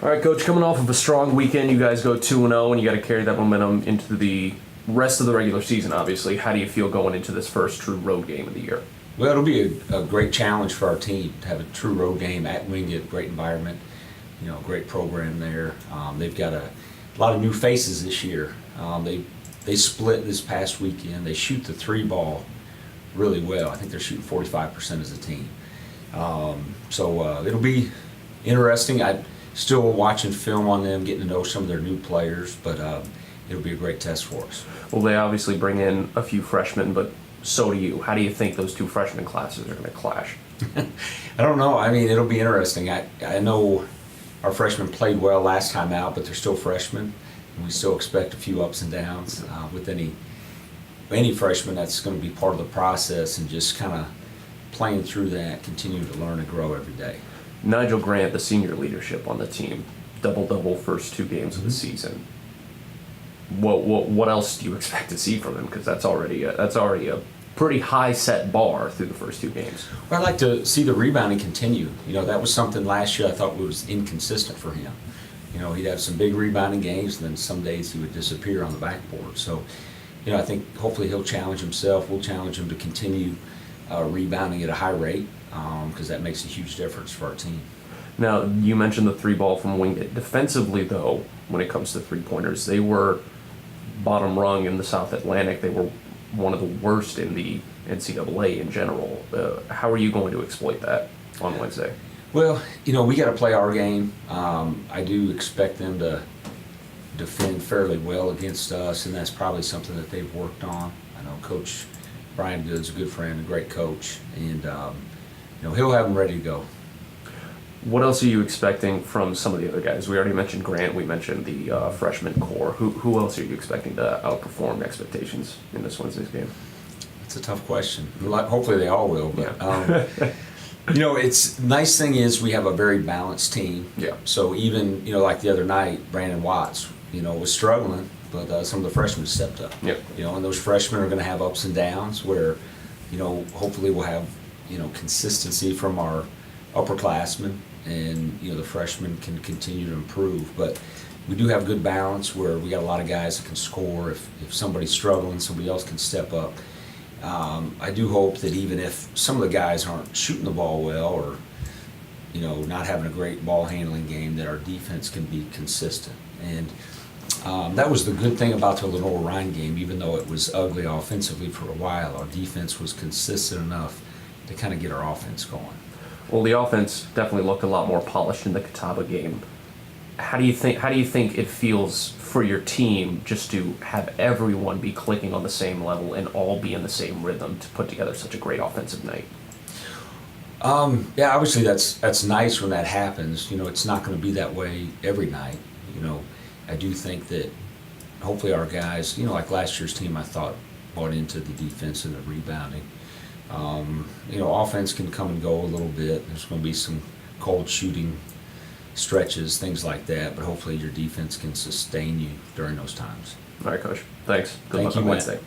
All right, Coach, coming off of a strong weekend, you guys go 2-0, and you got to carry that momentum into the rest of the regular season, obviously. How do you feel going into this first true road game of the year? Well, it'll be a great challenge for our team to have a true road game at Wingate, great environment, great program there. They've got a lot of new faces this year. They split this past weekend. They shoot the three ball really well. I think they're shooting 45% as a team. So it'll be interesting. I'm still watching film on them, getting to know some of their new players, but it'll be a great test for us. Well, they obviously bring in a few freshmen, but so do you. How do you think those two freshman classes are going to clash? I don't know. I mean, it'll be interesting. I know our freshmen played well last time out, but they're still freshmen, and we still expect a few ups and downs with any freshman. That's going to be part of the process, and just kind of playing through that, continuing to learn and grow every day. Nigel Grant, the senior leadership on the team, double first two games of the season. What else do you expect to see from him? Because that's already a pretty high set bar through the first two games. Well, I'd like to see the rebounding continue. That was something last year I thought was inconsistent for him. He'd have some big rebounding games, and then some days he would disappear on the backboard. So, I think hopefully he'll challenge himself. We'll challenge him to continue rebounding at a high rate, because that makes a huge difference for our team. Now, you mentioned the three ball from Wingate. Defensively, though, when it comes to three-pointers, they were bottom rung in the South Atlantic. They were one of the worst in the NCAA in general. How are you going to exploit that on Wednesday? Well, we got to play our game. I do expect them to defend fairly well against us, and that's probably something that they've worked on. I know Coach Brian Good's a good friend, a great coach, and he'll have them ready to go. What else are you expecting from some of the other guys? We already mentioned Grant. We mentioned the freshman core. Who else are you expecting to outperform expectations in this Wednesday's game? It's a tough question. Hopefully they all will. But yeah. It's nice thing is we have a very balanced team. Yeah. So even like the other night, Brandon Watts, was struggling, but some of the freshmen stepped up. Yeah. And those freshmen are going to have ups and downs where, hopefully we'll have consistency from our upperclassmen, and the freshmen can continue to improve. But we do have good balance where we got a lot of guys that can score. If somebody's struggling, somebody else can step up. I do hope that even if some of the guys aren't shooting the ball well, or not having a great ball handling game, that our defense can be consistent. And that was the good thing about the Lenore-Rhine game. Even though it was ugly offensively for a while, our defense was consistent enough to kind of get our offense going. Well, the offense definitely looked a lot more polished in the Catawba game. How do you think it feels for your team just to have everyone be clicking on the same level and all be in the same rhythm to put together such a great offensive night? Yeah, obviously that's nice when that happens. It's not going to be that way every night. I do think that hopefully our guys, like last year's team, I thought bought into the defense and the rebounding. Offense can come and go a little bit. There's going to be some cold shooting stretches, things like that, but hopefully your defense can sustain you during those times. All right, Coach. Thanks. Good Thank luck you, on Matt. Wednesday.